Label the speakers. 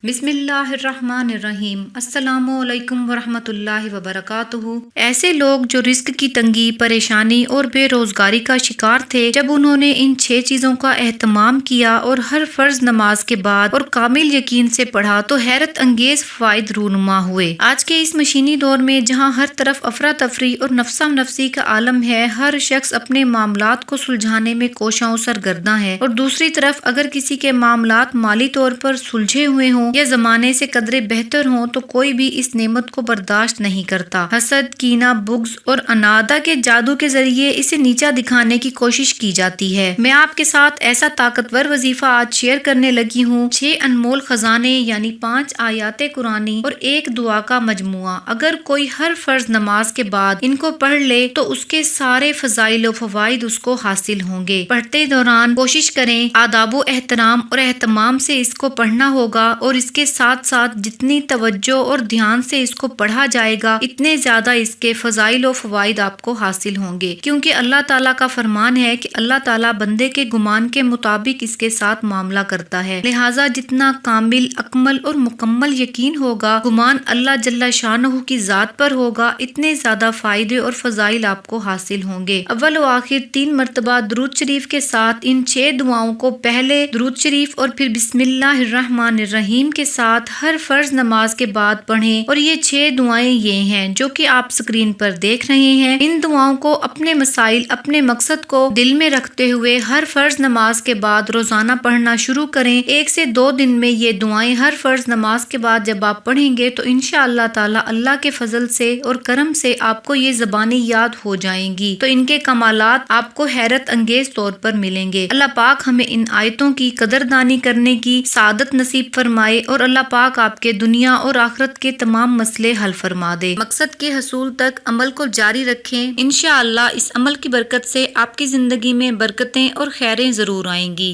Speaker 1: بسم اللہ الرحمن الرحیم۔ السلام علیکم ورحمۃ اللہ وبرکاتہ۔ ایسے لوگ جو رزق کی تنگی، پریشانی اور بے روزگاری کا شکار تھے، جب انہوں نے ان 6 چیزوں کا اہتمام کیا اور ہر فرض نماز کے بعد اور کامل یقین سے پڑھا تو حیرت انگیز فوائد رونما ہوئے۔ آج کے اس مشینی دور میں جہاں ہر طرف افراتفری اور نفسا نفسی کا عالم ہے، ہر شخص اپنے معاملات کو سلجھانے میں کوشاں و سرگرداں ہے، اور دوسری طرف اگر کسی کے معاملات مالی طور پر سلجھے ہوئے ہوں یا زمانے سے قدرے بہتر ہوں تو کوئی بھی اس نعمت کو برداشت نہیں کرتا۔ حسد، کینہ، بغض اور انادا کے جادو کے ذریعے اسے نیچا دکھانے کی کوشش کی جاتی ہے۔ میں آپ کے ساتھ ایسا طاقتور وظیفہ آج شیئر کرنے لگی ہوں، 6 انمول خزانے یعنی 5 آیات قرآنی اور 1 دعا کا مجموعہ۔ اگر کوئی ہر فرض نماز کے بعد ان کو پڑھ لے تو اس کے سارے فضائل و فوائد اس کو حاصل ہوں گے۔ پڑھتے دوران کوشش کریں آداب و احترام اور اہتمام سے اس کو پڑھنا ہوگا، اور اس کے ساتھ ساتھ جتنی توجہ اور دھیان سے اس کو پڑھا جائے گا اتنے زیادہ اس کے فضائل و فوائد آپ کو حاصل ہوں گے، کیونکہ اللہ تعالیٰ کا فرمان ہے کہ اللہ تعالیٰ بندے کے گمان کے مطابق اس کے ساتھ معاملہ کرتا ہے، لہٰذا جتنا کامل، اکمل اور مکمل یقین ہوگا، گمان اللہ جل شانہ کی ذات پر ہوگا، اتنے زیادہ فائدے اور فضائل آپ کو حاصل ہوں گے۔ اول و آخر 3 مرتبہ درود شریف کے ساتھ ان 6 دعاؤں کو پہلے درود شریف اور پھر بسم اللہ الرحمن الرحیم کے ساتھ ہر فرض نماز کے بعد پڑھیں، اور یہ 6 دعائیں یہ ہیں جو کہ آپ سکرین پر دیکھ رہے ہیں۔ ان دعاؤں کو اپنے مسائل، اپنے مقصد کو دل میں رکھتے ہوئے ہر فرض نماز کے بعد روزانہ پڑھنا شروع کریں۔ 1 سے 2 دن میں یہ دعائیں ہر فرض نماز کے بعد جب آپ پڑھیں گے تو انشاءاللہ تعالی اللہ کے فضل سے اور کرم سے آپ کو یہ زبانی یاد ہو جائیں گی، تو ان کے کمالات آپ کو حیرت انگیز طور پر ملیں گے۔ اللہ پاک ہمیں ان آیتوں کی قدردانی کرنے کی سعادت نصیب فرمائے، اور اللہ پاک آپ کے دنیا اور آخرت کے تمام مسئلے حل فرما دے۔ مقصد کے حصول تک عمل کو جاری رکھیں، انشاءاللہ اس عمل کی برکت سے آپ کی زندگی میں برکتیں اور خیریں ضرور آئیں گی۔